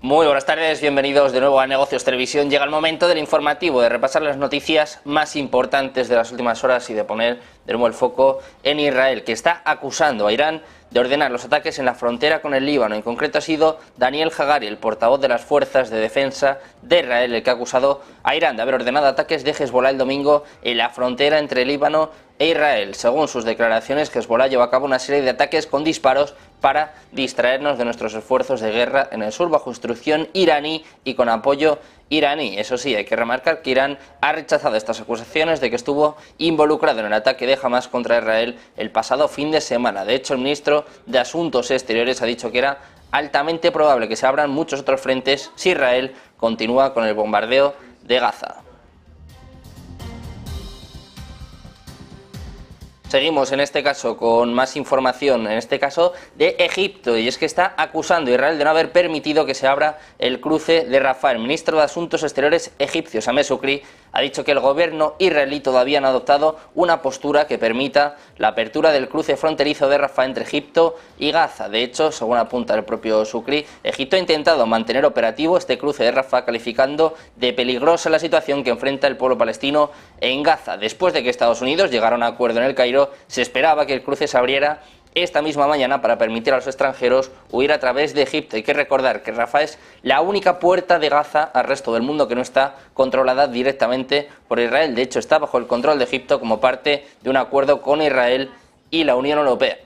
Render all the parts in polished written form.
Muy buenas tardes, bienvenidos de nuevo a Negocios Televisión. Llega el momento del informativo, de repasar las noticias más importantes de las últimas horas y de poner de nuevo el foco en Israel, que está acusando a Irán de ordenar los ataques en la frontera con el Líbano. En concreto ha sido Daniel Hagari, el portavoz de las fuerzas de defensa de Israel, el que ha acusado a Irán de haber ordenado ataques de Hezbollah el domingo en la frontera entre Líbano e Israel. Según sus declaraciones, Hezbollah llevó a cabo una serie de ataques con disparos para distraernos de nuestros esfuerzos de guerra en el sur bajo instrucción iraní y con apoyo iraní. Eso sí, hay que remarcar que Irán ha rechazado estas acusaciones de que estuvo involucrado en el ataque de Hamas contra Israel el pasado fin de semana. De hecho, el ministro de Asuntos Exteriores ha dicho que era altamente probable que se abran muchos otros frentes si Israel continúa con el bombardeo de Gaza. Seguimos en este caso con más información, en este caso de Egipto, y es que está acusando a Israel de no haber permitido que se abra el cruce de Rafah. El ministro de Asuntos Exteriores egipcio, Sameh Shoukry, ha dicho que el gobierno israelí todavía no ha adoptado una postura que permita la apertura del cruce fronterizo de Rafah entre Egipto y Gaza. De hecho, según apunta el propio Shoukry, Egipto ha intentado mantener operativo este cruce de Rafah, calificando de peligrosa la situación que enfrenta el pueblo palestino en Gaza. Después de que Estados Unidos llegara a un acuerdo en el Cairo, se esperaba que el cruce se abriera esta misma mañana para permitir a los extranjeros huir a través de Egipto. Hay que recordar que Rafah es la única puerta de Gaza al resto del mundo que no está controlada directamente por Israel. De hecho, está bajo el control de Egipto como parte de un acuerdo con Israel y la Unión Europea.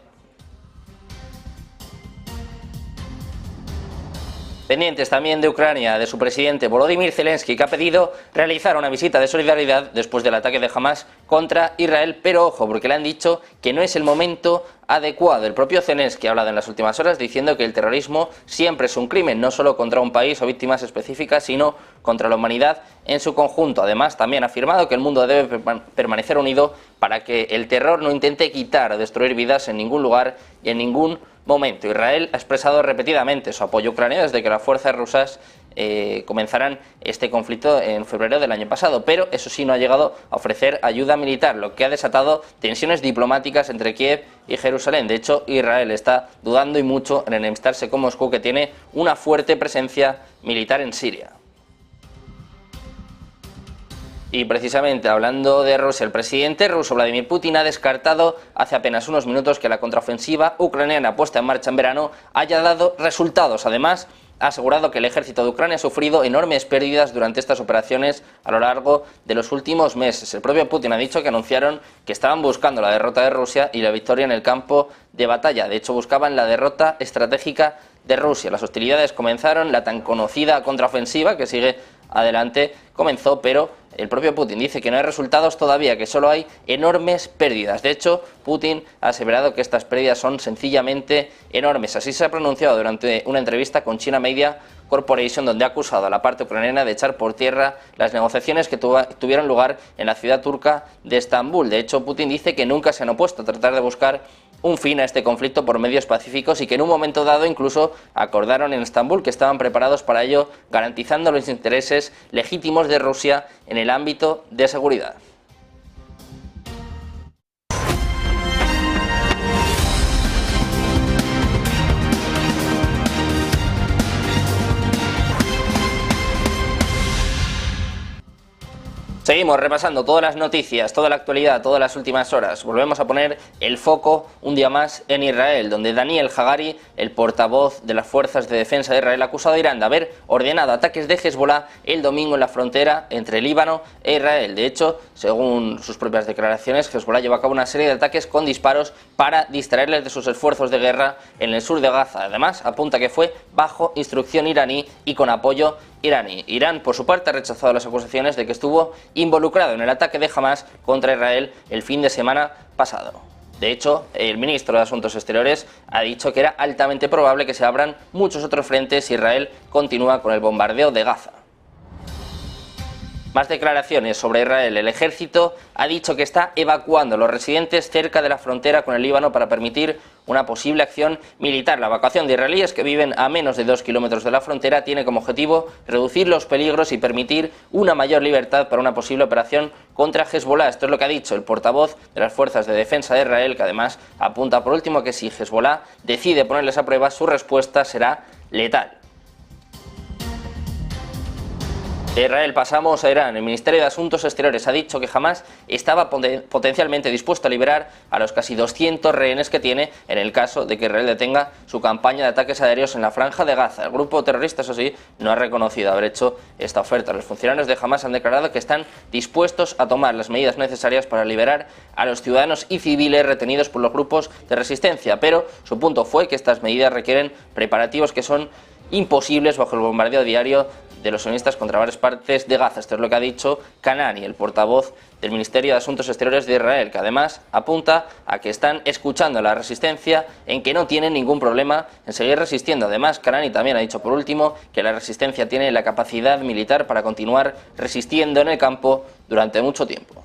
Pendientes también de Ucrania, de su presidente Volodymyr Zelensky, que ha pedido realizar una visita de solidaridad después del ataque de Hamas contra Israel, pero ojo, porque le han dicho que no es el momento adecuado. El propio Zelensky ha hablado en las últimas horas diciendo que el terrorismo siempre es un crimen, no solo contra un país o víctimas específicas, sino contra la humanidad en su conjunto. Además, también ha afirmado que el mundo debe permanecer unido para que el terror no intente quitar o destruir vidas en ningún lugar y en ningún momento. Israel ha expresado repetidamente su apoyo a Ucrania desde que las fuerzas rusas comenzaran este conflicto en febrero del año pasado, pero eso sí no ha llegado a ofrecer ayuda militar, lo que ha desatado tensiones diplomáticas entre Kiev y Jerusalén. De hecho, Israel está dudando y mucho en enemistarse con Moscú, que tiene una fuerte presencia militar en Siria. Y precisamente hablando de Rusia, el presidente ruso Vladimir Putin ha descartado hace apenas unos minutos que la contraofensiva ucraniana puesta en marcha en verano haya dado resultados. Además, ha asegurado que el ejército de Ucrania ha sufrido enormes pérdidas durante estas operaciones a lo largo de los últimos meses. El propio Putin ha dicho que anunciaron que estaban buscando la derrota de Rusia y la victoria en el campo de batalla. De hecho, buscaban la derrota estratégica de Rusia. Las hostilidades comenzaron, la tan conocida contraofensiva que sigue adelante comenzó, pero el propio Putin dice que no hay resultados todavía, que solo hay enormes pérdidas. De hecho, Putin ha aseverado que estas pérdidas son sencillamente enormes. Así se ha pronunciado durante una entrevista con China Media Corporation, donde ha acusado a la parte ucraniana de echar por tierra las negociaciones que tuvieron lugar en la ciudad turca de Estambul. De hecho, Putin dice que nunca se han opuesto a tratar de buscar un fin a este conflicto por medios pacíficos y que en un momento dado incluso acordaron en Estambul que estaban preparados para ello, garantizando los intereses legítimos de Rusia en el ámbito de seguridad. Seguimos repasando todas las noticias, toda la actualidad, todas las últimas horas. Volvemos a poner el foco un día más en Israel, donde Daniel Hagari, el portavoz de las fuerzas de defensa de Israel, ha acusado a Irán de haber ordenado ataques de Hezbollah el domingo en la frontera entre Líbano e Israel. De hecho, según sus propias declaraciones, Hezbollah llevó a cabo una serie de ataques con disparos para distraerles de sus esfuerzos de guerra en el sur de Gaza. Además, apunta que fue bajo instrucción iraní y con apoyo iraní. Irán, por su parte, ha rechazado las acusaciones de que estuvo involucrado en el ataque de Hamas contra Israel el fin de semana pasado. De hecho, el ministro de Asuntos Exteriores ha dicho que era altamente probable que se abran muchos otros frentes si Israel continúa con el bombardeo de Gaza. Más declaraciones sobre Israel. El ejército ha dicho que está evacuando a los residentes cerca de la frontera con el Líbano para permitir una posible acción militar. La evacuación de israelíes que viven a menos de 2 kilómetros de la frontera tiene como objetivo reducir los peligros y permitir una mayor libertad para una posible operación contra Hezbollah. Esto es lo que ha dicho el portavoz de las Fuerzas de Defensa de Israel, que además apunta por último que si Hezbollah decide ponerles a prueba, su respuesta será letal. De Israel pasamos a Irán. El Ministerio de Asuntos Exteriores ha dicho que Hamás estaba potencialmente dispuesto a liberar a los casi 200 rehenes que tiene en el caso de que Israel detenga su campaña de ataques aéreos en la Franja de Gaza. El grupo terrorista, eso sí, no ha reconocido haber hecho esta oferta. Los funcionarios de Hamás han declarado que están dispuestos a tomar las medidas necesarias para liberar a los ciudadanos y civiles retenidos por los grupos de resistencia, pero su punto fue que estas medidas requieren preparativos que son imposibles bajo el bombardeo diario de los sionistas contra varias partes de Gaza. Esto es lo que ha dicho Kanani, el portavoz del Ministerio de Asuntos Exteriores de Israel, que además apunta a que están escuchando a la resistencia, en que no tienen ningún problema en seguir resistiendo. Además, Kanani también ha dicho por último que la resistencia tiene la capacidad militar para continuar resistiendo en el campo durante mucho tiempo.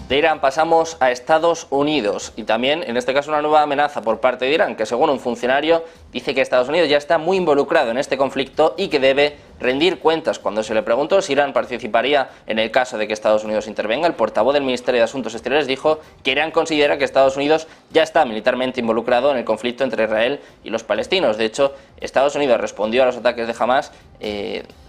De Irán pasamos a Estados Unidos y también, en este caso, una nueva amenaza por parte de Irán, que según un funcionario dice que Estados Unidos ya está muy involucrado en este conflicto y que debe rendir cuentas. Cuando se le preguntó si Irán participaría en el caso de que Estados Unidos intervenga, el portavoz del Ministerio de Asuntos Exteriores dijo que Irán considera que Estados Unidos ya está militarmente involucrado en el conflicto entre Israel y los palestinos. De hecho, Estados Unidos respondió a los ataques de Hamás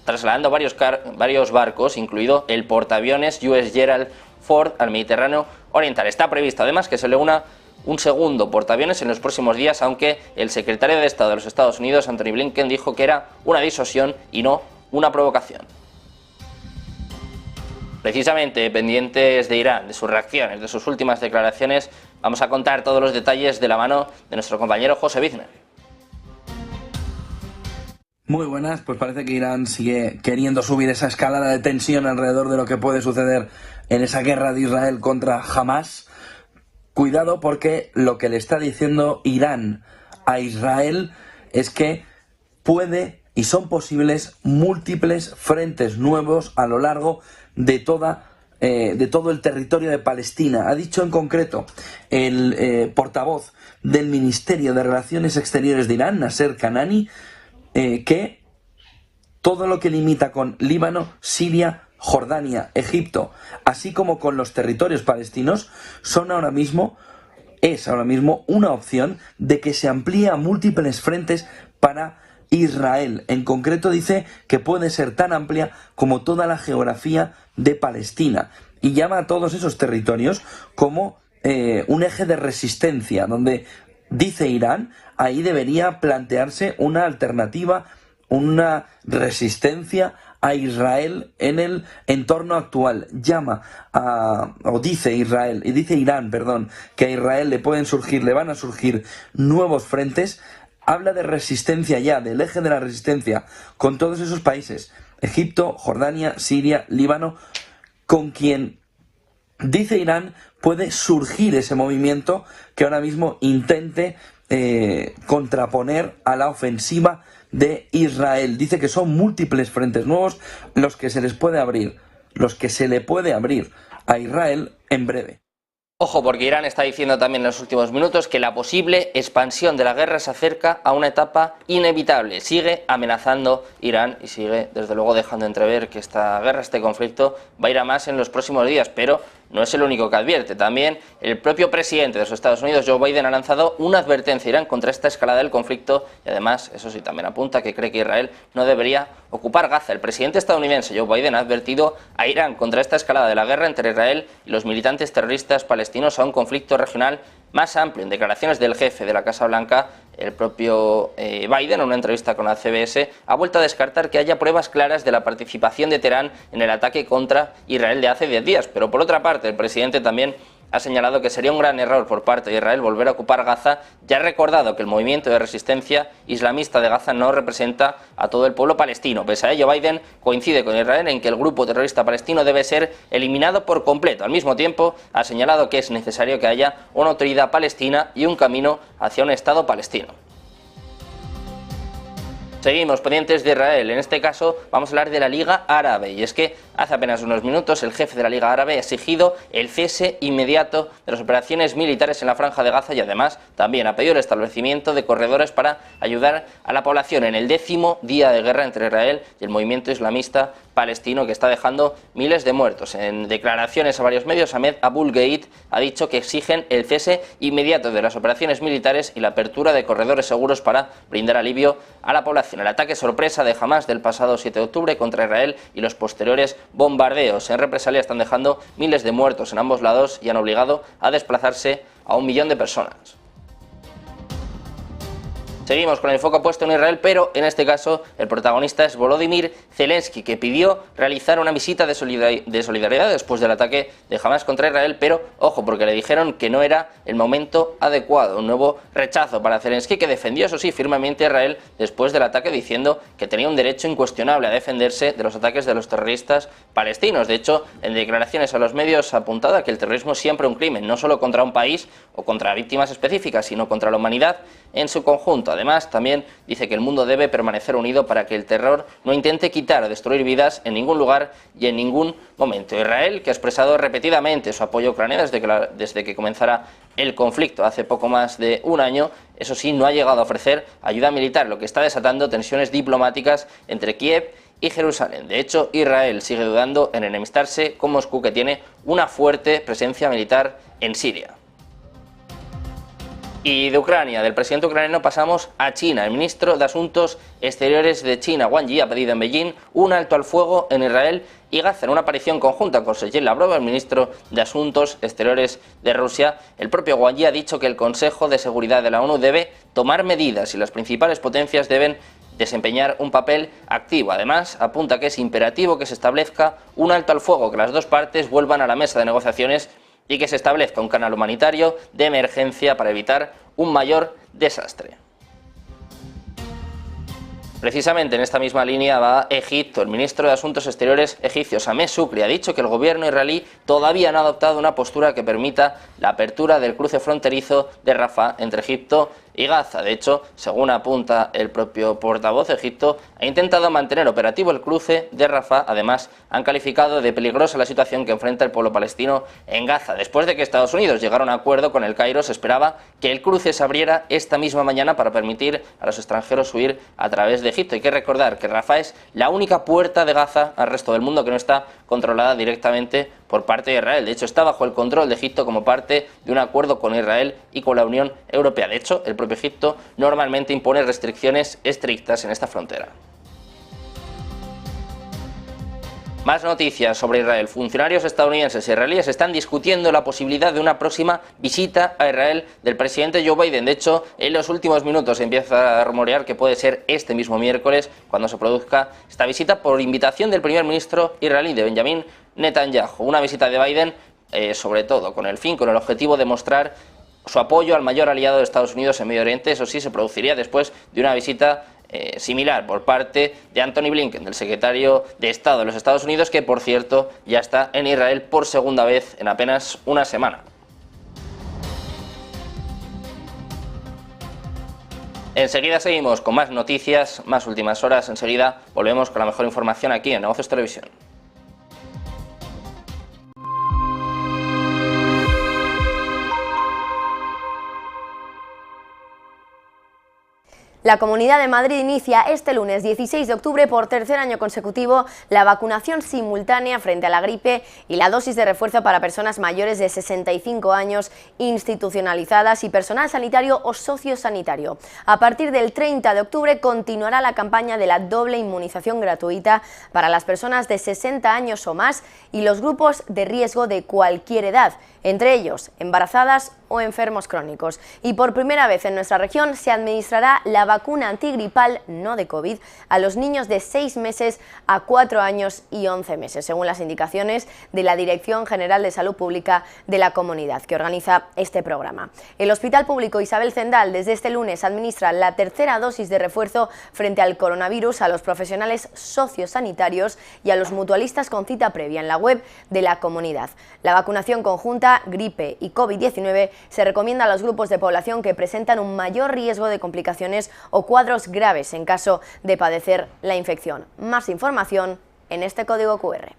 trasladando varios barcos, incluido el portaaviones US Gerald Ford al Mediterráneo Oriental. Está previsto además que se le una un segundo portaaviones en los próximos días, aunque el secretario de Estado de los Estados Unidos, Anthony Blinken, dijo que era una disuasión y no una provocación. Precisamente pendientes de Irán, de sus reacciones, de sus últimas declaraciones, vamos a contar todos los detalles de la mano de nuestro compañero José Bizner. Muy buenas, pues parece que Irán sigue queriendo subir esa escalada de tensión alrededor de lo que puede suceder en esa guerra de Israel contra Hamás. Cuidado, porque lo que le está diciendo Irán a Israel es que puede y son posibles múltiples frentes nuevos a lo largo de todo el territorio de Palestina. Ha dicho en concreto el portavoz del Ministerio de Relaciones Exteriores de Irán, Nasser Kanani, que todo lo que limita con Líbano, Siria, Jordania, Egipto, así como con los territorios palestinos, es ahora mismo una opción de que se amplíe a múltiples frentes para Israel. En concreto dice que puede ser tan amplia como toda la geografía de Palestina y llama a todos esos territorios como un eje de resistencia, donde dice Irán, ahí debería plantearse una alternativa, una resistencia a Israel en el entorno actual. Dice Irán, que a Israel le van a surgir nuevos frentes. Habla de resistencia ya, del eje de la resistencia con todos esos países, Egipto, Jordania, Siria, Líbano, con quien dice Irán puede surgir ese movimiento que ahora mismo intente contraponer a la ofensiva de Israel. Dice que son múltiples frentes nuevos los que se le puede abrir a Israel en breve. Ojo, porque Irán está diciendo también en los últimos minutos que la posible expansión de la guerra se acerca a una etapa inevitable. Sigue amenazando Irán y sigue, desde luego, dejando entrever que esta guerra, este conflicto, va a ir a más en los próximos días, pero no es el único que advierte. También el propio presidente de los Estados Unidos, Joe Biden, ha lanzado una advertencia a Irán contra esta escalada del conflicto y además, eso sí, también apunta que cree que Israel no debería ocupar Gaza. El presidente estadounidense, Joe Biden, ha advertido a Irán contra esta escalada de la guerra entre Israel y los militantes terroristas palestinos a un conflicto regional más amplio. En declaraciones del jefe de la Casa Blanca, el propio Biden, en una entrevista con la CBS, ha vuelto a descartar que haya pruebas claras de la participación de Teherán en el ataque contra Israel de hace 10 días. Pero por otra parte, el presidente también ha señalado que sería un gran error por parte de Israel volver a ocupar Gaza y ha recordado que el movimiento de resistencia islamista de Gaza no representa a todo el pueblo palestino. Pese a ello, Biden coincide con Israel en que el grupo terrorista palestino debe ser eliminado por completo. Al mismo tiempo, ha señalado que es necesario que haya una autoridad palestina y un camino hacia un Estado palestino. Seguimos pendientes de Israel. En este caso vamos a hablar de la Liga Árabe, y es que hace apenas unos minutos el jefe de la Liga Árabe ha exigido el cese inmediato de las operaciones militares en la Franja de Gaza y además también ha pedido el establecimiento de corredores para ayudar a la población en el 10º día de guerra entre Israel y el movimiento islamista palestino, que está dejando miles de muertos. En declaraciones a varios medios, Ahmed Abul Gheit ha dicho que exigen el cese inmediato de las operaciones militares y la apertura de corredores seguros para brindar alivio a la población. El ataque sorpresa de Hamás del pasado 7 de octubre contra Israel y los posteriores bombardeos en represalia están dejando miles de muertos en ambos lados y han obligado a desplazarse a 1 millón de personas. Seguimos con el foco puesto en Israel, pero en este caso el protagonista es Volodymyr Zelensky, que pidió realizar una visita de solidaridad después del ataque de Hamás contra Israel, pero ojo, porque le dijeron que no era el momento adecuado. Un nuevo rechazo para Zelensky, que defendió, eso sí, firmemente a Israel después del ataque, diciendo que tenía un derecho incuestionable a defenderse de los ataques de los terroristas palestinos. De hecho, en declaraciones a los medios ha apuntado a que el terrorismo es siempre un crimen, no solo contra un país o contra víctimas específicas, sino contra la humanidad en su conjunto. Además, también dice que el mundo debe permanecer unido para que el terror no intente quitar o destruir vidas en ningún lugar y en ningún momento. Israel, que ha expresado repetidamente su apoyo a Ucrania desde que comenzara el conflicto hace poco más de un año, eso sí, no ha llegado a ofrecer ayuda militar, lo que está desatando tensiones diplomáticas entre Kiev y Jerusalén. De hecho, Israel sigue dudando en enemistarse con Moscú, que tiene una fuerte presencia militar en Siria. Y de Ucrania, del presidente ucraniano, pasamos a China. El ministro de Asuntos Exteriores de China, Wang Yi, ha pedido en Beijing un alto al fuego en Israel y Gaza. En una aparición conjunta con Sergei Lavrov, el ministro de Asuntos Exteriores de Rusia, el propio Wang Yi ha dicho que el Consejo de Seguridad de la ONU debe tomar medidas y las principales potencias deben desempeñar un papel activo. Además, apunta que es imperativo que se establezca un alto al fuego, que las dos partes vuelvan a la mesa de negociaciones y que se establezca un canal humanitario de emergencia para evitar un mayor desastre. Precisamente en esta misma línea va Egipto. El ministro de Asuntos Exteriores egipcio, Sameh Shoukry, ha dicho que el gobierno israelí todavía no ha adoptado una postura que permita la apertura del cruce fronterizo de Rafah entre Egipto y Gaza. De hecho, según apunta el propio portavoz, Egipto ha intentado mantener operativo el cruce de Rafah. Además, han calificado de peligrosa la situación que enfrenta el pueblo palestino en Gaza. Después de que Estados Unidos llegara a un acuerdo con el Cairo, se esperaba que el cruce se abriera esta misma mañana para permitir a los extranjeros huir a través de Egipto. Hay que recordar que Rafah es la única puerta de Gaza al resto del mundo que no está controlada directamente por parte de Israel. De hecho, está bajo el control de Egipto como parte de un acuerdo con Israel y con la Unión Europea. De hecho, el propio Egipto normalmente impone restricciones estrictas en esta frontera. Más noticias sobre Israel. Funcionarios estadounidenses e israelíes están discutiendo la posibilidad de una próxima visita a Israel del presidente Joe Biden. De hecho, en los últimos minutos se empieza a rumorear que puede ser este mismo miércoles cuando se produzca esta visita por invitación del primer ministro israelí, de Benjamin Netanyahu. Una visita de Biden, sobre todo con el objetivo de mostrar su apoyo al mayor aliado de Estados Unidos en Medio Oriente. Eso sí, se produciría después de una visita similar por parte de Antony Blinken, del secretario de Estado de los Estados Unidos, que por cierto ya está en Israel por segunda vez en apenas una semana. Enseguida seguimos con más noticias, más últimas horas. Enseguida volvemos con la mejor información aquí en Negocios Televisión. La Comunidad de Madrid inicia este lunes 16 de octubre por tercer año consecutivo la vacunación simultánea frente a la gripe y la dosis de refuerzo para personas mayores de 65 años institucionalizadas y personal sanitario o sociosanitario. A partir del 30 de octubre continuará la campaña de la doble inmunización gratuita para las personas de 60 años o más y los grupos de riesgo de cualquier edad, entre ellos embarazadas o enfermos crónicos. Y por primera vez en nuestra región se administrará la vacuna antigripal no de COVID a los niños de 6 meses a 4 años y 11 meses, según las indicaciones de la Dirección General de Salud Pública de la Comunidad, que organiza este programa. El Hospital Público Isabel Zendal desde este lunes administra la tercera dosis de refuerzo frente al coronavirus a los profesionales sociosanitarios y a los mutualistas con cita previa en la web de la Comunidad. La vacunación conjunta, gripe y COVID-19 se recomienda a los grupos de población que presentan un mayor riesgo de complicaciones o cuadros graves en caso de padecer la infección. Más información en este código QR.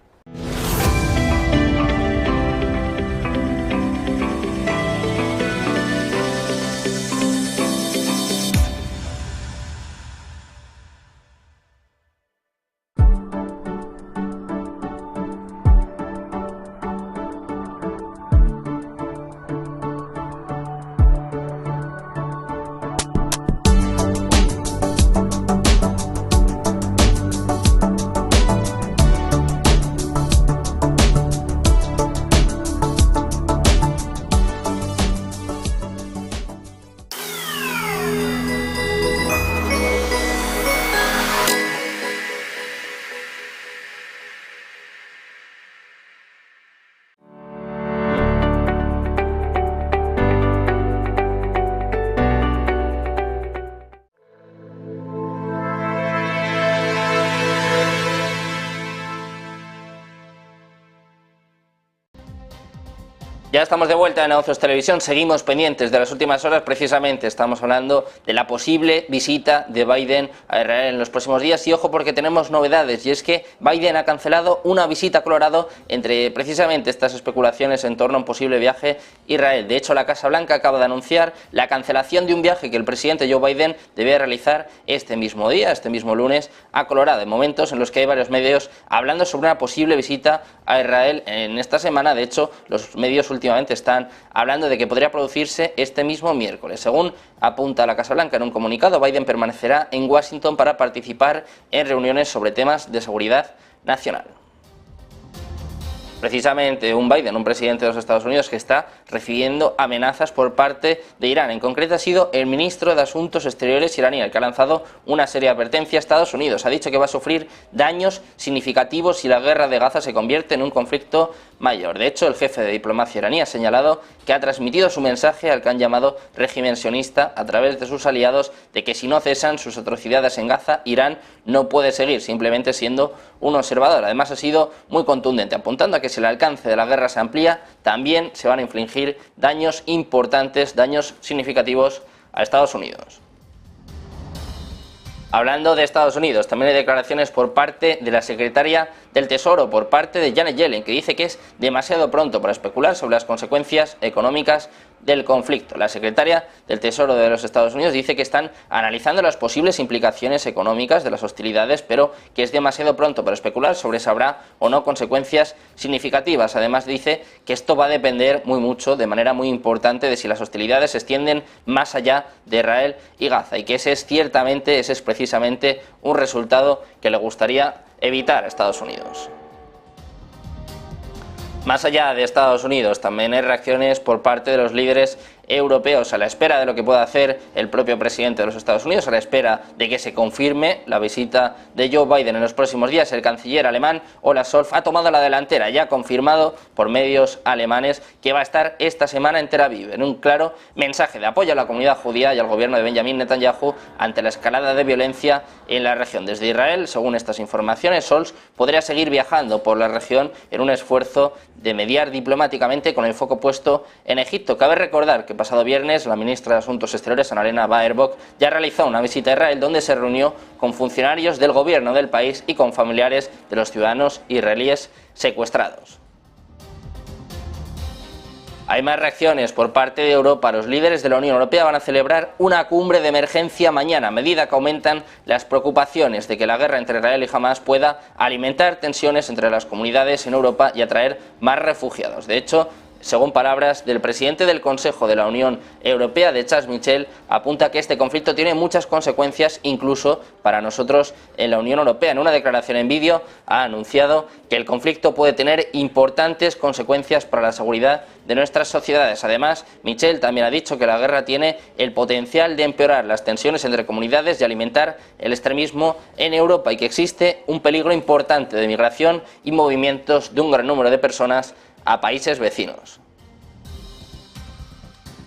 Ya estamos de vuelta en Negocios Televisión, seguimos pendientes de las últimas horas, precisamente estamos hablando de la posible visita de Biden a Israel en los próximos días y ojo porque tenemos novedades y es que Biden ha cancelado una visita a Colorado entre precisamente estas especulaciones en torno a un posible viaje a Israel. De hecho, la Casa Blanca acaba de anunciar la cancelación de un viaje que el presidente Joe Biden debía realizar este mismo día, este mismo lunes, a Colorado, en momentos en los que hay varios medios hablando sobre una posible visita a Israel en esta semana. De hecho, los medios últimamente están hablando de que podría producirse este mismo miércoles. Según apunta la Casa Blanca en un comunicado, Biden permanecerá en Washington para participar en reuniones sobre temas de seguridad nacional. Precisamente un Biden, un presidente de los Estados Unidos que está recibiendo amenazas por parte de Irán. En concreto ha sido el ministro de Asuntos Exteriores iraní el que ha lanzado una seria advertencia a Estados Unidos. Ha dicho que va a sufrir daños significativos si la guerra de Gaza se convierte en un conflicto mayor. De hecho, el jefe de diplomacia iraní ha señalado que ha transmitido su mensaje al que han llamado régimen sionista a través de sus aliados de que si no cesan sus atrocidades en Gaza, Irán no puede seguir simplemente siendo un observador. Además ha sido muy contundente, apuntando a que si el alcance de la guerra se amplía, también se van a infligir daños importantes, daños significativos a Estados Unidos. Hablando de Estados Unidos, también hay declaraciones por parte de la secretaria del Tesoro, por parte de Janet Yellen, que dice que es demasiado pronto para especular sobre las consecuencias económicas del conflicto. La secretaria del Tesoro de los Estados Unidos dice que están analizando las posibles implicaciones económicas de las hostilidades, pero que es demasiado pronto para especular sobre si habrá o no consecuencias significativas. Además dice que esto va a depender mucho, de manera muy importante, de si las hostilidades se extienden más allá de Israel y Gaza, y que ese es precisamente un resultado que le gustaría evitar a Estados Unidos. Más allá de Estados Unidos, también hay reacciones por parte de los líderes europeos a la espera de lo que pueda hacer el propio presidente de los Estados Unidos, a la espera de que se confirme la visita de Joe Biden en los próximos días. El canciller alemán Olaf Scholz ha tomado la delantera, ya confirmado por medios alemanes que va a estar esta semana en Tel Aviv, en un claro mensaje de apoyo a la comunidad judía y al gobierno de Benjamin Netanyahu ante la escalada de violencia en la región. Desde Israel, según estas informaciones, Scholz podría seguir viajando por la región en un esfuerzo de mediar diplomáticamente con el foco puesto en Egipto. Cabe recordar que pasado viernes la ministra de Asuntos Exteriores, Annalena Baerbock, ya realizó una visita a Israel donde se reunió con funcionarios del gobierno del país y con familiares de los ciudadanos israelíes secuestrados. Hay más reacciones por parte de Europa. Los líderes de la Unión Europea van a celebrar una cumbre de emergencia mañana, a medida que aumentan las preocupaciones de que la guerra entre Israel y Hamás pueda alimentar tensiones entre las comunidades en Europa y atraer más refugiados. De hecho, según palabras del presidente del Consejo de la Unión Europea, de Charles Michel, apunta que este conflicto tiene muchas consecuencias incluso para nosotros en la Unión Europea. En una declaración en vídeo ha anunciado que el conflicto puede tener importantes consecuencias para la seguridad de nuestras sociedades. Además, Michel también ha dicho que la guerra tiene el potencial de empeorar las tensiones entre comunidades y alimentar el extremismo en Europa y que existe un peligro importante de migración y movimientos de un gran número de personas a países vecinos.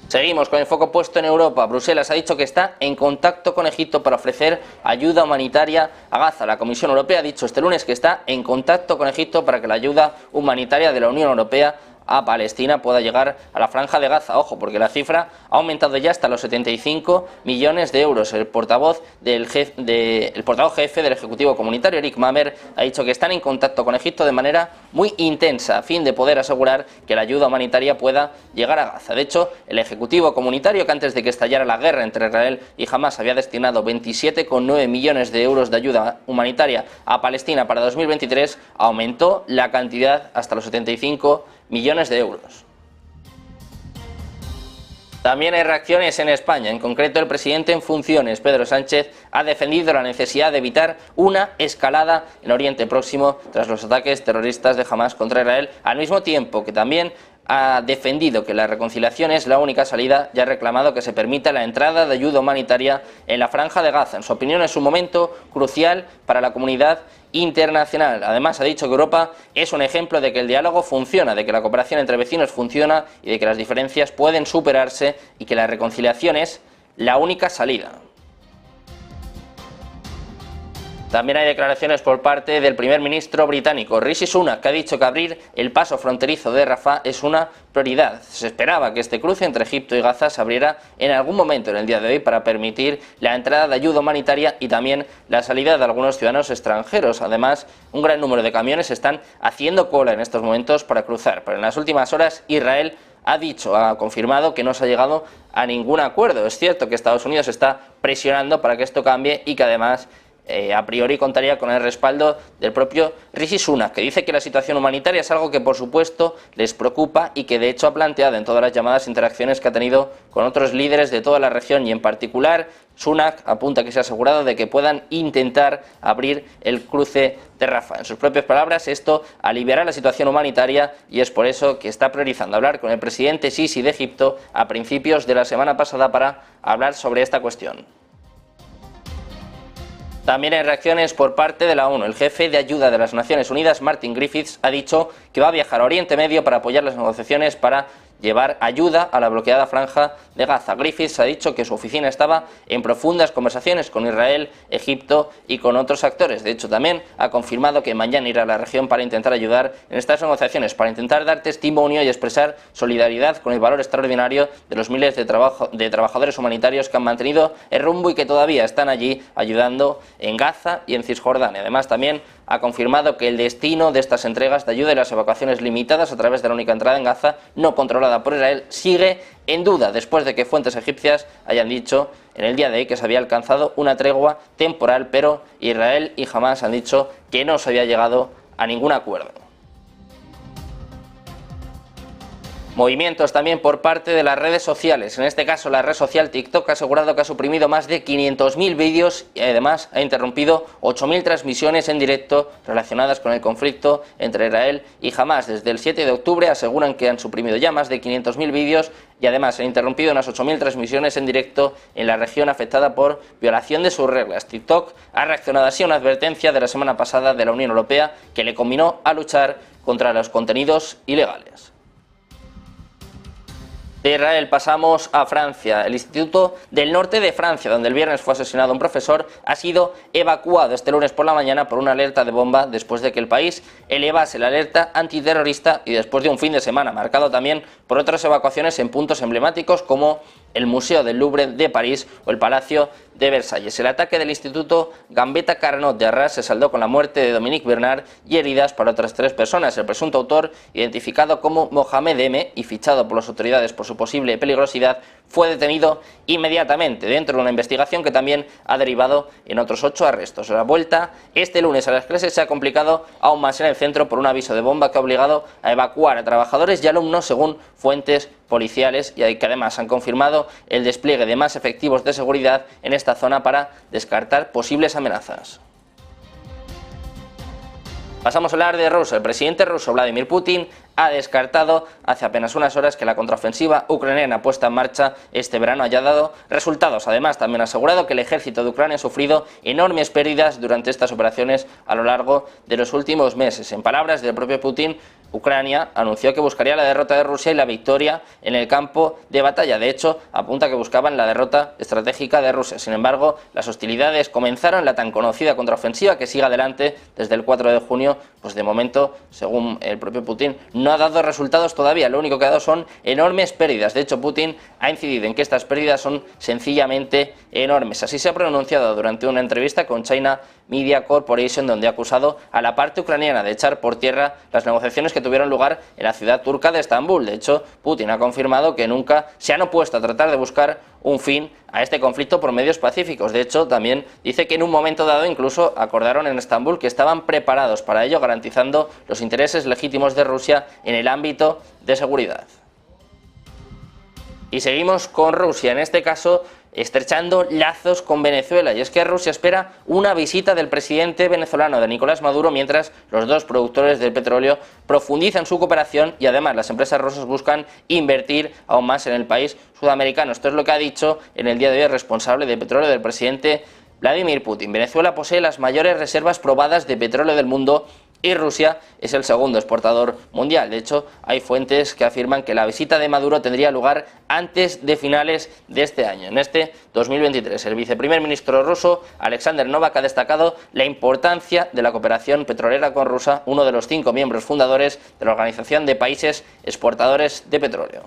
Seguimos con el foco puesto en Europa. Bruselas ha dicho que está en contacto con Egipto para ofrecer ayuda humanitaria a Gaza. La Comisión Europea ha dicho este lunes que está en contacto con Egipto para que la ayuda humanitaria de la Unión Europea a Palestina pueda llegar a la franja de Gaza. Ojo, porque la cifra ha aumentado ya hasta los 75 millones de euros. El portavoz jefe del Ejecutivo Comunitario, Eric Mamer, ha dicho que están en contacto con Egipto de manera muy intensa a fin de poder asegurar que la ayuda humanitaria pueda llegar a Gaza. De hecho, el Ejecutivo Comunitario, que antes de que estallara la guerra entre Israel y Hamás había destinado 27,9 millones de euros de ayuda humanitaria a Palestina para 2023, aumentó la cantidad hasta los 75 millones de euros. También hay reacciones en España. En concreto, el presidente en funciones, Pedro Sánchez, ha defendido la necesidad de evitar una escalada en Oriente Próximo tras los ataques terroristas de Hamás contra Israel, al mismo tiempo que también ha defendido que la reconciliación es la única salida y ha reclamado que se permita la entrada de ayuda humanitaria en la franja de Gaza. En su opinión, es un momento crucial para la comunidad internacional. Además, ha dicho que Europa es un ejemplo de que el diálogo funciona, de que la cooperación entre vecinos funciona y de que las diferencias pueden superarse y que la reconciliación es la única salida. También hay declaraciones por parte del primer ministro británico Rishi Sunak, que ha dicho que abrir el paso fronterizo de Rafah es una prioridad. Se esperaba que este cruce entre Egipto y Gaza se abriera en algún momento en el día de hoy para permitir la entrada de ayuda humanitaria y también la salida de algunos ciudadanos extranjeros. Además, un gran número de camiones están haciendo cola en estos momentos para cruzar, pero en las últimas horas Israel ha confirmado que no se ha llegado a ningún acuerdo. Es cierto que Estados Unidos está presionando para que esto cambie y que además a priori contaría con el respaldo del propio Rishi Sunak, que dice que la situación humanitaria es algo que por supuesto les preocupa y que de hecho ha planteado en todas las llamadas interacciones que ha tenido con otros líderes de toda la región, y en particular Sunak apunta que se ha asegurado de que puedan intentar abrir el cruce de Rafah. En sus propias palabras, esto aliviará la situación humanitaria y es por eso que está priorizando hablar con el presidente Sisi de Egipto a principios de la semana pasada para hablar sobre esta cuestión. También hay reacciones por parte de la ONU. El jefe de ayuda de las Naciones Unidas, Martin Griffiths, ha dicho que va a viajar a Oriente Medio para apoyar las negociaciones para llevar ayuda a la bloqueada franja de Gaza. Griffiths ha dicho que su oficina estaba en profundas conversaciones con Israel, Egipto y con otros actores. De hecho, también ha confirmado que mañana irá a la región para intentar ayudar en estas negociaciones, para intentar dar testimonio y expresar solidaridad con el valor extraordinario de los miles de trabajadores humanitarios que han mantenido el rumbo y que todavía están allí ayudando en Gaza y en Cisjordania. Además, también ha confirmado que el destino de estas entregas de ayuda y las evacuaciones limitadas a través de la única entrada en Gaza, no controlada por Israel, sigue en duda después de que fuentes egipcias hayan dicho en el día de hoy que se había alcanzado una tregua temporal, pero Israel y Hamás han dicho que no se había llegado a ningún acuerdo. Movimientos también por parte de las redes sociales. En este caso, la red social TikTok ha asegurado que ha suprimido más de 500.000 vídeos y además ha interrumpido 8.000 transmisiones en directo relacionadas con el conflicto entre Israel y Hamás. Desde el 7 de octubre aseguran que han suprimido ya más de 500.000 vídeos y además han interrumpido unas 8.000 transmisiones en directo en la región afectada por violación de sus reglas. TikTok ha reaccionado así a una advertencia de la semana pasada de la Unión Europea que le conminó a luchar contra los contenidos ilegales. De Israel pasamos a Francia. El Instituto del Norte de Francia, donde el viernes fue asesinado un profesor, ha sido evacuado este lunes por la mañana por una alerta de bomba después de que el país elevase la alerta antiterrorista y después de un fin de semana marcado también por otras evacuaciones en puntos emblemáticos como el Museo del Louvre de París o el Palacio de Versalles. El ataque del Instituto Gambetta Carnot de Arras se saldó con la muerte de Dominique Bernard y heridas para otras 3 personas. El presunto autor, identificado como Mohamed M. y fichado por las autoridades por su posible peligrosidad, fue detenido inmediatamente dentro de una investigación que también ha derivado en otros 8 arrestos. La vuelta este lunes a las clases se ha complicado aún más en el centro por un aviso de bomba que ha obligado a evacuar a trabajadores y alumnos según fuentes policiales y que además han confirmado el despliegue de más efectivos de seguridad en esta zona para descartar posibles amenazas. Pasamos a hablar de Rusia. El presidente ruso Vladimir Putin ha descartado hace apenas unas horas que la contraofensiva ucraniana puesta en marcha este verano haya dado resultados. Además, también ha asegurado que el ejército de Ucrania ha sufrido enormes pérdidas durante estas operaciones a lo largo de los últimos meses. En palabras del propio Putin, Ucrania anunció que buscaría la derrota de Rusia y la victoria en el campo de batalla. De hecho, apunta que buscaban la derrota estratégica de Rusia. Sin embargo, las hostilidades comenzaron. La tan conocida contraofensiva que sigue adelante desde el 4 de junio, pues de momento, según el propio Putin, no ha dado resultados todavía. Lo único que ha dado son enormes pérdidas. De hecho, Putin ha incidido en que estas pérdidas son sencillamente enormes. Así se ha pronunciado durante una entrevista con China Media Corporation, donde ha acusado a la parte ucraniana de echar por tierra las negociaciones que tuvieron lugar en la ciudad turca de Estambul. De hecho, Putin ha confirmado que nunca se han opuesto a tratar de buscar un fin a este conflicto por medios pacíficos. De hecho, también dice que en un momento dado incluso acordaron en Estambul que estaban preparados para ello, garantizando los intereses legítimos de Rusia en el ámbito de seguridad. Y seguimos con Rusia, en este caso estrechando lazos con Venezuela, y es que Rusia espera una visita del presidente venezolano, de Nicolás Maduro, mientras los dos productores del petróleo profundizan su cooperación y además las empresas rusas buscan invertir aún más en el país sudamericano. Esto es lo que ha dicho en el día de hoy el responsable de petróleo del presidente Vladimir Putin. Venezuela posee las mayores reservas probadas de petróleo del mundo y Rusia es el segundo exportador mundial. De hecho, hay fuentes que afirman que la visita de Maduro tendría lugar antes de finales de este año, en este 2023. El viceprimer ministro ruso, Alexander Novak, ha destacado la importancia de la cooperación petrolera con Rusia, uno de los 5 miembros fundadores de la Organización de Países Exportadores de Petróleo.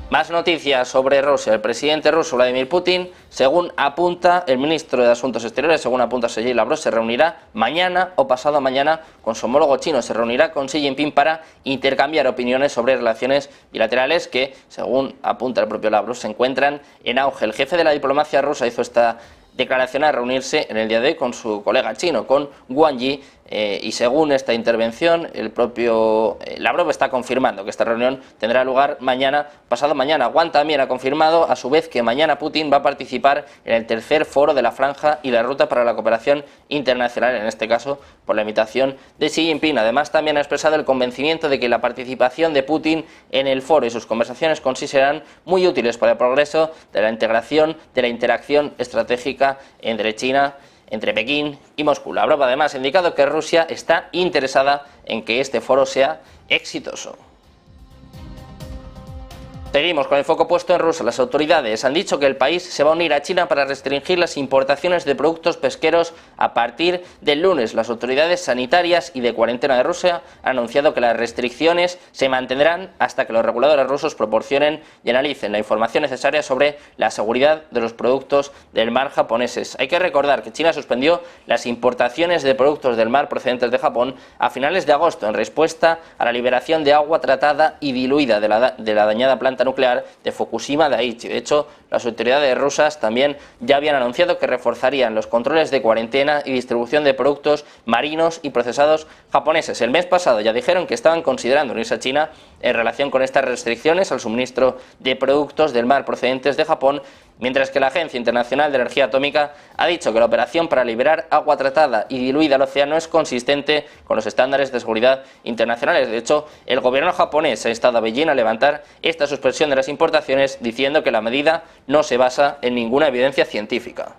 Más noticias sobre Rusia. El presidente ruso Vladimir Putin, según apunta el ministro de Asuntos Exteriores, según apunta Sergei Lavrov, se reunirá mañana o pasado mañana con su homólogo chino. Se reunirá con Xi Jinping para intercambiar opiniones sobre relaciones bilaterales que, según apunta el propio Lavrov, se encuentran en auge. El jefe de la diplomacia rusa hizo esta declaración a reunirse en el día de hoy con su colega chino, con Wang Yi, y según esta intervención, el propio Lavrov está confirmando que esta reunión tendrá lugar mañana, pasado mañana. Wang también ha confirmado, a su vez, que mañana Putin va a participar en el tercer foro de la Franja y la Ruta para la Cooperación Internacional, en este caso por la invitación de Xi Jinping. Además, también ha expresado el convencimiento de que la participación de Putin en el foro y sus conversaciones con Xi serán muy útiles para el progreso de la integración, de la interacción estratégica entre Pekín y Moscú. Lavrov además ha indicado que Rusia está interesada en que este foro sea exitoso. Seguimos con el foco puesto en Rusia. Las autoridades han dicho que el país se va a unir a China para restringir las importaciones de productos pesqueros a partir del lunes. Las autoridades sanitarias y de cuarentena de Rusia han anunciado que las restricciones se mantendrán hasta que los reguladores rusos proporcionen y analicen la información necesaria sobre la seguridad de los productos del mar japoneses. Hay que recordar que China suspendió las importaciones de productos del mar procedentes de Japón a finales de agosto en respuesta a la liberación de agua tratada y diluida de la dañada planta nuclear de Fukushima Daiichi. De hecho, las autoridades rusas también ya habían anunciado que reforzarían los controles de cuarentena y distribución de productos marinos y procesados japoneses. El mes pasado ya dijeron que estaban considerando unirse a China en relación con estas restricciones al suministro de productos del mar procedentes de Japón, mientras que la Agencia Internacional de Energía Atómica ha dicho que la operación para liberar agua tratada y diluida al océano es consistente con los estándares de seguridad internacionales. De hecho, el gobierno japonés ha instado a Beijing a levantar esta suspensión de las importaciones, diciendo que la medida no se basa en ninguna evidencia científica.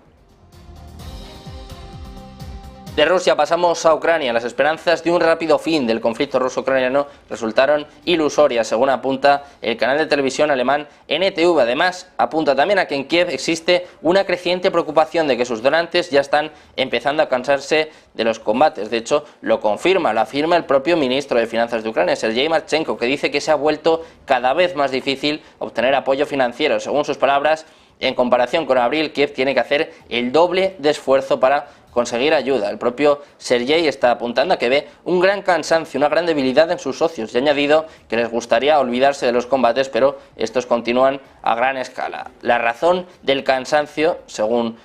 De Rusia pasamos a Ucrania. Las esperanzas de un rápido fin del conflicto ruso-ucraniano resultaron ilusorias, según apunta el canal de televisión alemán NTV. Además, apunta también a que en Kiev existe una creciente preocupación de que sus donantes ya están empezando a cansarse de los combates. De hecho, lo afirma el propio ministro de Finanzas de Ucrania, Sergei Marchenko, que dice que se ha vuelto cada vez más difícil obtener apoyo financiero. Según sus palabras, en comparación con abril, Kiev tiene que hacer el doble de esfuerzo para conseguir ayuda. El propio Sergei está apuntando a que ve un gran cansancio, una gran debilidad en sus socios, y ha añadido que les gustaría olvidarse de los combates, pero estos continúan a gran escala. La razón del cansancio, según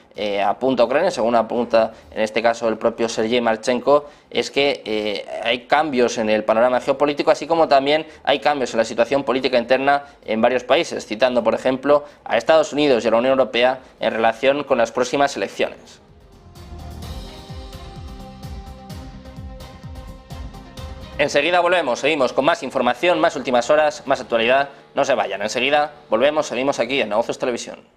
apunta Ucrania, según apunta en este caso el propio Sergei Marchenko, es que hay cambios en el panorama geopolítico, así como también hay cambios en la situación política interna en varios países, citando por ejemplo a Estados Unidos y a la Unión Europea en relación con las próximas elecciones. Enseguida volvemos, seguimos con más información, más últimas horas, más actualidad. No se vayan, enseguida volvemos, seguimos aquí en Negocios Televisión.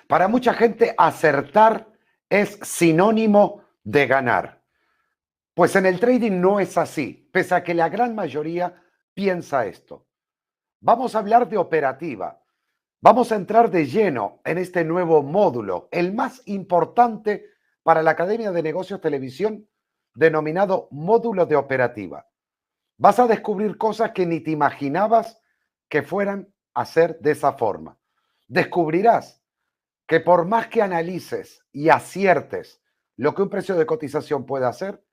Para mucha gente, acertar es sinónimo de ganar. Pues en el trading no es así, pese a que la gran mayoría piensa esto. Vamos a hablar de operativa. Vamos a entrar de lleno en este nuevo módulo, el más importante para la Academia de Negocios Televisión, denominado módulo de operativa. Vas a descubrir cosas que ni te imaginabas que fueran a ser de esa forma. Descubrirás que por más que analices y aciertes lo que un precio de cotización puede hacer,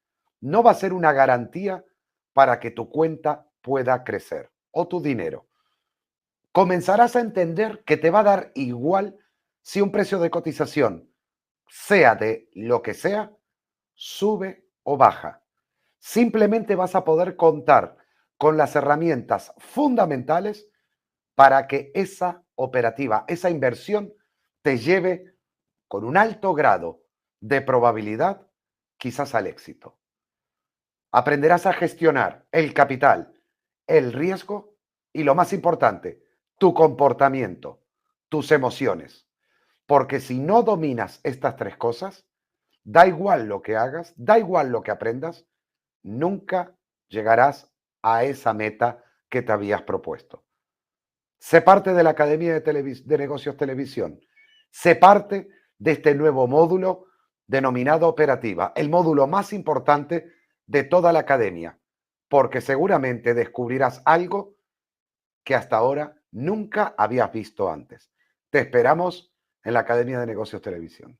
no va a ser una garantía para que tu cuenta pueda crecer o tu dinero. Comenzarás a entender que te va a dar igual si un precio de cotización, sea de lo que sea, sube o baja. Simplemente vas a poder contar con las herramientas fundamentales para que esa operativa, esa inversión, te lleve con un alto grado de probabilidad quizás al éxito. Aprenderás a gestionar el capital, el riesgo y, lo más importante, tu comportamiento, tus emociones. Porque si no dominas estas tres cosas, da igual lo que hagas, da igual lo que aprendas, nunca llegarás a esa meta que te habías propuesto. Sé parte de la Academia de Negocios Televisión. Sé parte de este nuevo módulo denominado Operativa, el módulo más importante de toda la academia, porque seguramente descubrirás algo que hasta ahora nunca habías visto antes. Te esperamos en la Academia de Negocios Televisión.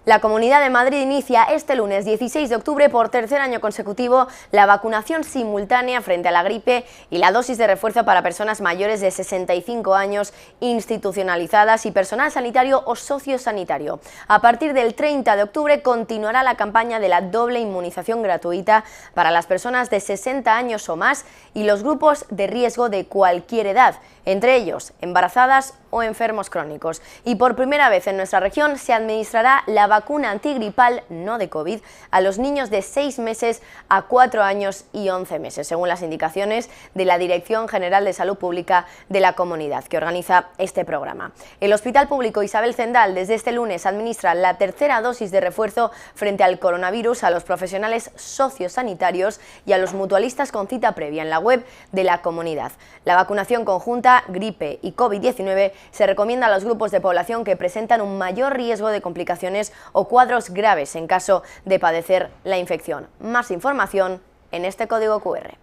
La Comunidad de Madrid inicia este lunes 16 de octubre por tercer año consecutivo la vacunación simultánea frente a la gripe y la dosis de refuerzo para personas mayores de 65 años institucionalizadas y personal sanitario o sociosanitario. A partir del 30 de octubre continuará la campaña de la doble inmunización gratuita para las personas de 60 años o más y los grupos de riesgo de cualquier edad, entre ellos embarazadas o enfermos crónicos. Y por primera vez en nuestra región se administrará la vacuna antigripal no de COVID a los niños de 6 meses a 4 años y 11 meses, según las indicaciones de la Dirección General de Salud Pública de la Comunidad, que organiza este programa. El Hospital Público Isabel Zendal desde este lunes administra la tercera dosis de refuerzo frente al coronavirus a los profesionales sociosanitarios y a los mutualistas con cita previa en la web de la Comunidad. La vacunación conjunta, gripe y COVID-19 se recomienda a los grupos de población que presentan un mayor riesgo de complicaciones o cuadros graves en caso de padecer la infección. Más información en este código QR.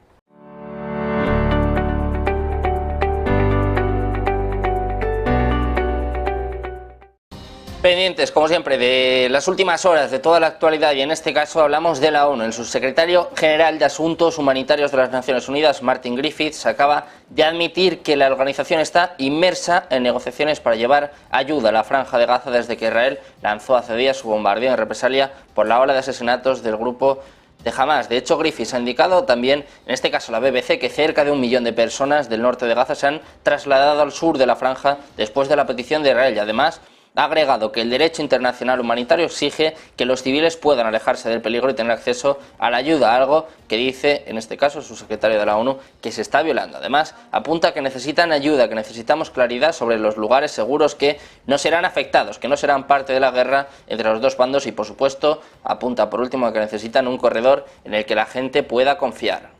Pendientes, como siempre, de las últimas horas, de toda la actualidad, y en este caso hablamos de la ONU. El subsecretario general de Asuntos Humanitarios de las Naciones Unidas, Martin Griffiths, acaba de admitir que la organización está inmersa en negociaciones para llevar ayuda a la Franja de Gaza desde que Israel lanzó hace días su bombardeo en represalia por la ola de asesinatos del grupo de Hamas. De hecho, Griffiths ha indicado también, en este caso la BBC, que cerca de 1 millón de personas del norte de Gaza se han trasladado al sur de la Franja después de la petición de Israel, y además ha agregado que el derecho internacional humanitario exige que los civiles puedan alejarse del peligro y tener acceso a la ayuda, algo que dice, en este caso, su secretario de la ONU, que se está violando. Además, apunta que necesitan ayuda, que necesitamos claridad sobre los lugares seguros que no serán afectados, que no serán parte de la guerra entre los dos bandos y, por supuesto, apunta por último a que necesitan un corredor en el que la gente pueda confiar.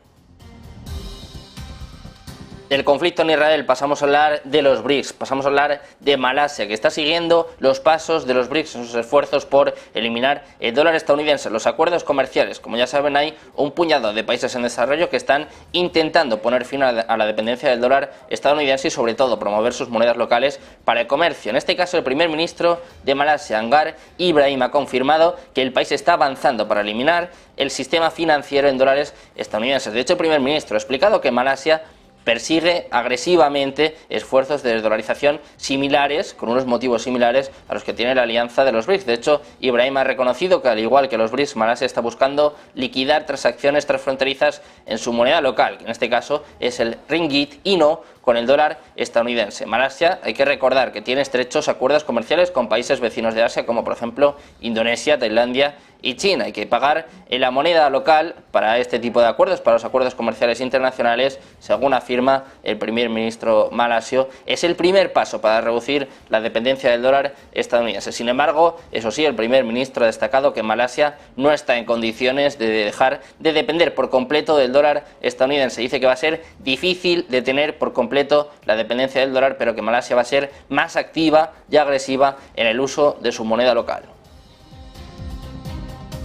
Del conflicto en Israel pasamos a hablar de los BRICS, pasamos a hablar de Malasia, que está siguiendo los pasos de los BRICS en sus esfuerzos por eliminar el dólar estadounidense. Los acuerdos comerciales, como ya saben, hay un puñado de países en desarrollo que están intentando poner fin a la dependencia del dólar estadounidense y sobre todo promover sus monedas locales para el comercio. En este caso, el primer ministro de Malasia, Anwar Ibrahim, ha confirmado que el país está avanzando para eliminar el sistema financiero en dólares estadounidenses. De hecho, el primer ministro ha explicado que Malasia persigue agresivamente esfuerzos de desdolarización similares, con unos motivos similares a los que tiene la alianza de los BRICS. De hecho, Ibrahim ha reconocido que, al igual que los BRICS, Malasia está buscando liquidar transacciones transfronterizas en su moneda local, que en este caso es el ringgit, y no con el dólar estadounidense. Malasia, hay que recordar que tiene estrechos acuerdos comerciales con países vecinos de Asia, como por ejemplo Indonesia, Tailandia y China. Hay que pagar en la moneda local para este tipo de acuerdos, para los acuerdos comerciales internacionales, según afirma el primer ministro malasio. Es el primer paso para reducir la dependencia del dólar estadounidense. Sin embargo, eso sí, el primer ministro ha destacado que Malasia no está en condiciones de dejar de depender por completo del dólar estadounidense. Dice que va a ser difícil detener por completo la dependencia del dólar, pero que Malasia va a ser más activa y agresiva en el uso de su moneda local.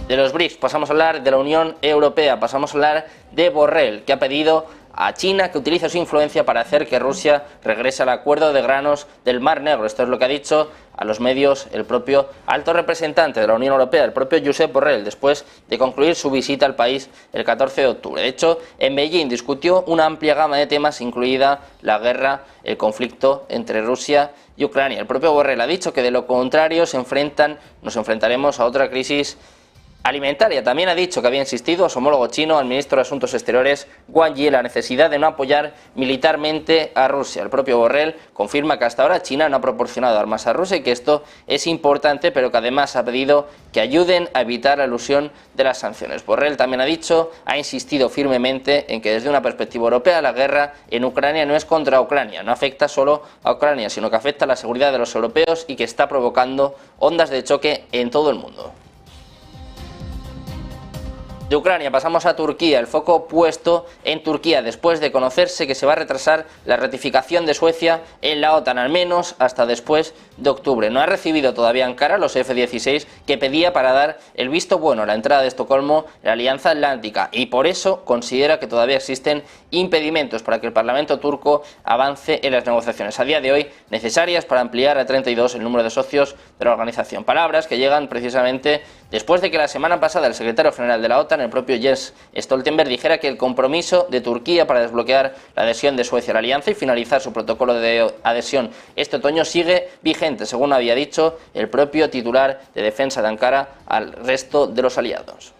De los BRICS pasamos a hablar de la Unión Europea, pasamos a hablar de Borrell, que ha pedido a China que utilice su influencia para hacer que Rusia regrese al acuerdo de granos del Mar Negro. Esto es lo que ha dicho a los medios el propio alto representante de la Unión Europea, el propio Josep Borrell, después de concluir su visita al país el 14 de octubre. De hecho, en Beijing discutió una amplia gama de temas, incluida la guerra, el conflicto entre Rusia y Ucrania. El propio Borrell ha dicho que de lo contrario nos enfrentaremos a otra crisis alimentaria. También ha dicho que había insistido a su homólogo chino, al ministro de Asuntos Exteriores, Wang Yi, en la necesidad de no apoyar militarmente a Rusia. El propio Borrell confirma que hasta ahora China no ha proporcionado armas a Rusia y que esto es importante, pero que además ha pedido que ayuden a evitar la elusión de las sanciones. Borrell también ha insistido firmemente en que desde una perspectiva europea la guerra en Ucrania no es contra Ucrania, no afecta solo a Ucrania, sino que afecta a la seguridad de los europeos y que está provocando ondas de choque en todo el mundo. De Ucrania pasamos a Turquía, el foco puesto en Turquía después de conocerse que se va a retrasar la ratificación de Suecia en la OTAN, al menos hasta después de octubre. No ha recibido todavía Ankara los F-16 que pedía para dar el visto bueno a la entrada de Estocolmo en la Alianza Atlántica, y por eso considera que todavía existen impedimentos para que el Parlamento turco avance en las negociaciones, a día de hoy necesarias para ampliar a 32 el número de socios de la organización. Palabras que llegan precisamente después de que la semana pasada el secretario general de la OTAN, el propio Jens Stoltenberg, dijera que el compromiso de Turquía para desbloquear la adhesión de Suecia a la alianza y finalizar su protocolo de adhesión este otoño sigue vigente, según había dicho el propio titular de defensa de Ankara al resto de los aliados.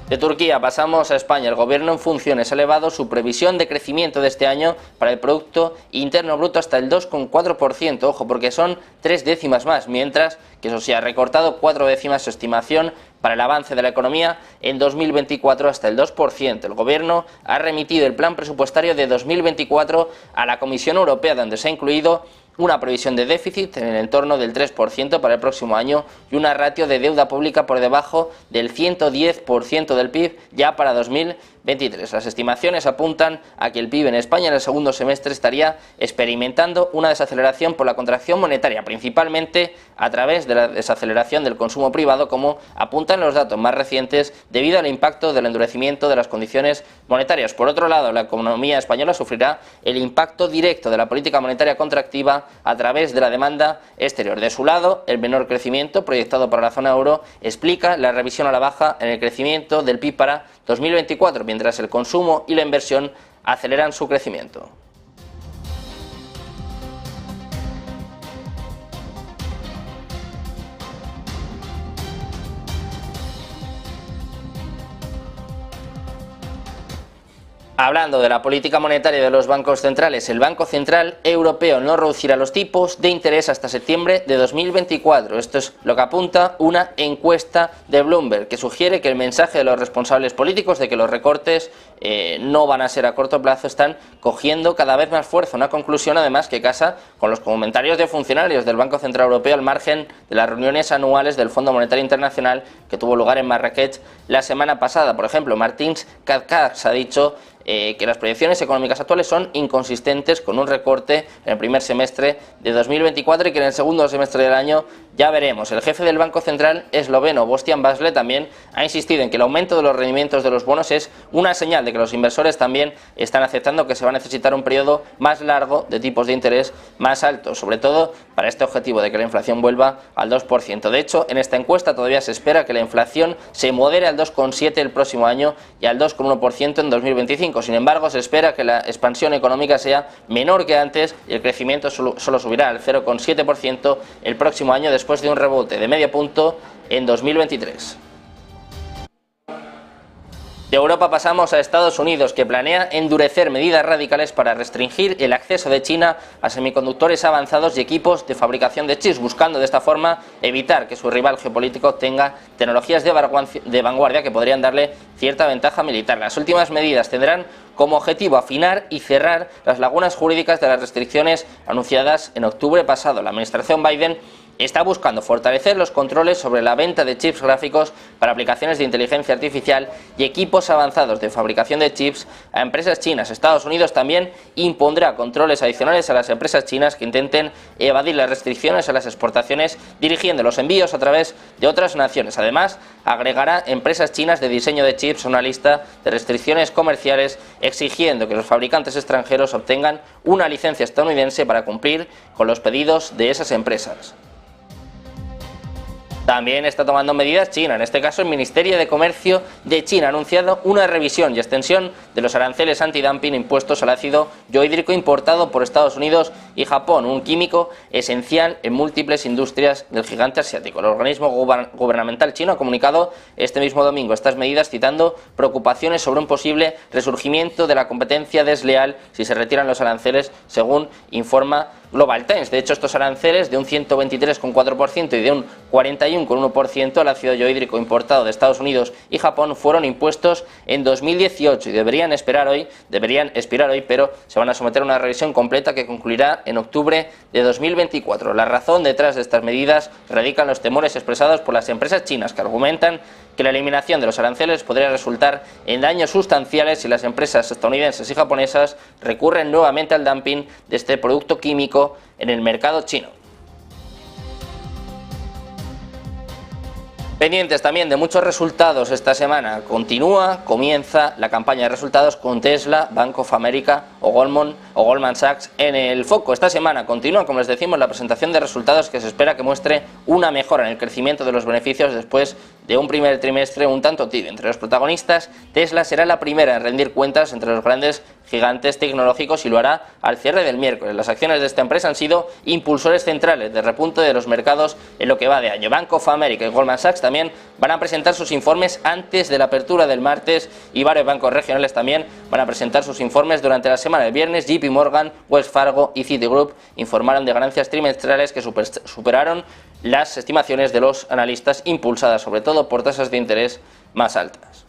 De Turquía pasamos a España. El gobierno en funciones ha elevado su previsión de crecimiento de este año para el Producto Interno Bruto hasta el 2,4%, ojo, porque son 3 décimas más, mientras que eso sí ha recortado 4 décimas su estimación para el avance de la economía en 2024 hasta el 2%. El gobierno ha remitido el plan presupuestario de 2024 a la Comisión Europea, donde se ha incluido una previsión de déficit en el entorno del 3% para el próximo año y una ratio de deuda pública por debajo del 110% del PIB ya para 2023. Las estimaciones apuntan a que el PIB en España en el segundo semestre estaría experimentando una desaceleración por la contracción monetaria, principalmente a través de la desaceleración del consumo privado, como apuntan los datos más recientes, debido al impacto del endurecimiento de las condiciones monetarias. Por otro lado, la economía española sufrirá el impacto directo de la política monetaria contractiva a través de la demanda exterior. De su lado, el menor crecimiento proyectado para la zona euro explica la revisión a la baja en el crecimiento del PIB para 2024, mientras el consumo y la inversión aceleran su crecimiento. Hablando de la política monetaria de los bancos centrales, el Banco Central Europeo no reducirá los tipos de interés hasta septiembre de 2024. Esto es lo que apunta una encuesta de Bloomberg, que sugiere que el mensaje de los responsables políticos de que los recortes no van a ser a corto plazo están cogiendo cada vez más fuerza. Una conclusión, además, que casa con los comentarios de funcionarios del Banco Central Europeo al margen de las reuniones anuales del Fondo Monetario Internacional que tuvo lugar en Marrakech la semana pasada. Por ejemplo, Martín Kazkas ha dicho que las proyecciones económicas actuales son inconsistentes con un recorte en el primer semestre de 2024 y que en el segundo semestre del año ya veremos. El jefe del Banco Central esloveno, Boštjan Bajle, también ha insistido en que el aumento de los rendimientos de los bonos es una señal de que los inversores también están aceptando que se va a necesitar un periodo más largo de tipos de interés más altos, sobre todo para este objetivo de que la inflación vuelva al 2%. De hecho, en esta encuesta todavía se espera que la inflación se modere al 2,7% el próximo año y al 2,1% en 2025. Sin embargo, se espera que la expansión económica sea menor que antes y el crecimiento solo subirá al 0,7% el próximo año después de un rebote de medio punto en 2023. De Europa pasamos a Estados Unidos, que planea endurecer medidas radicales para restringir el acceso de China a semiconductores avanzados y equipos de fabricación de chips, buscando de esta forma evitar que su rival geopolítico tenga tecnologías de vanguardia que podrían darle cierta ventaja militar. Las últimas medidas tendrán como objetivo afinar y cerrar las lagunas jurídicas de las restricciones anunciadas en octubre pasado. La administración Biden está buscando fortalecer los controles sobre la venta de chips gráficos para aplicaciones de inteligencia artificial y equipos avanzados de fabricación de chips a empresas chinas. Estados Unidos también impondrá controles adicionales a las empresas chinas que intenten evadir las restricciones a las exportaciones, dirigiendo los envíos a través de otras naciones. Además, agregará empresas chinas de diseño de chips a una lista de restricciones comerciales, exigiendo que los fabricantes extranjeros obtengan una licencia estadounidense para cumplir con los pedidos de esas empresas. También está tomando medidas China. En este caso, el Ministerio de Comercio de China ha anunciado una revisión y extensión de los aranceles antidumping impuestos al ácido yohídrico importado por Estados Unidos y Japón, un químico esencial en múltiples industrias del gigante asiático. El organismo gubernamental chino ha comunicado este mismo domingo estas medidas, citando preocupaciones sobre un posible resurgimiento de la competencia desleal si se retiran los aranceles, según informa Global Times. De hecho, estos aranceles de un 123,4% y de un 41,1% al ácido yohídrico importado de Estados Unidos y Japón fueron impuestos en 2018 y deberían expirar hoy, pero se van a someter a una revisión completa que concluirá en octubre de 2024. La razón detrás de estas medidas radica en los temores expresados por las empresas chinas, que argumentan que la eliminación de los aranceles podría resultar en daños sustanciales si las empresas estadounidenses y japonesas recurren nuevamente al dumping de este producto químico en el mercado chino. Pendientes también de muchos resultados esta semana. Comienza la campaña de resultados con Tesla, Bank of America o Goldman Sachs en el foco. Esta semana continúa, como les decimos, la presentación de resultados que se espera que muestre una mejora en el crecimiento de los beneficios después de un primer trimestre un tanto tibio. Entre los protagonistas, Tesla será la primera en rendir cuentas entre los grandes gigantes tecnológicos y lo hará al cierre del miércoles. Las acciones de esta empresa han sido impulsores centrales de repunte de los mercados en lo que va de año. Bank of America y Goldman Sachs también van a presentar sus informes antes de la apertura del martes y varios bancos regionales también van a presentar sus informes durante la semana. El viernes, JP Morgan, Wells Fargo y Citigroup informaron de ganancias trimestrales que superaron las estimaciones de los analistas, impulsadas sobre todo por tasas de interés más altas.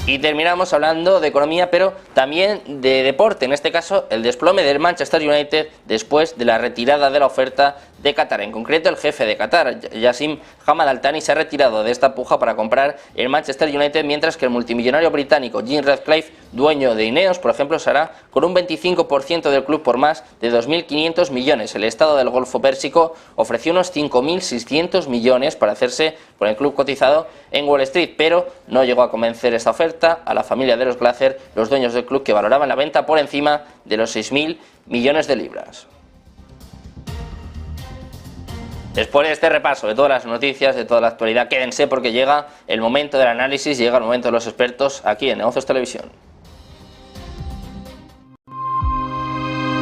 Y terminamos hablando de economía, pero también de deporte, en este caso el desplome del Manchester United después de la retirada de la oferta de Qatar. En concreto, el jefe de Qatar, Yassim Hamad Al Thani, se ha retirado de esta puja para comprar el Manchester United, mientras que el multimillonario británico Jim Ratcliffe, dueño de Ineos, por ejemplo, se hará con un 25% del club por más de 2.500 millones. El Estado del Golfo Pérsico ofreció unos 5.600 millones para hacerse con el club cotizado en Wall Street, pero no llegó a convencer esta oferta a la familia de los Glazer, los dueños del club, que valoraban la venta por encima de los 6.000 millones de libras. Después de este repaso de todas las noticias, de toda la actualidad, quédense porque llega el momento del análisis, llega el momento de los expertos aquí en Negocios Televisión.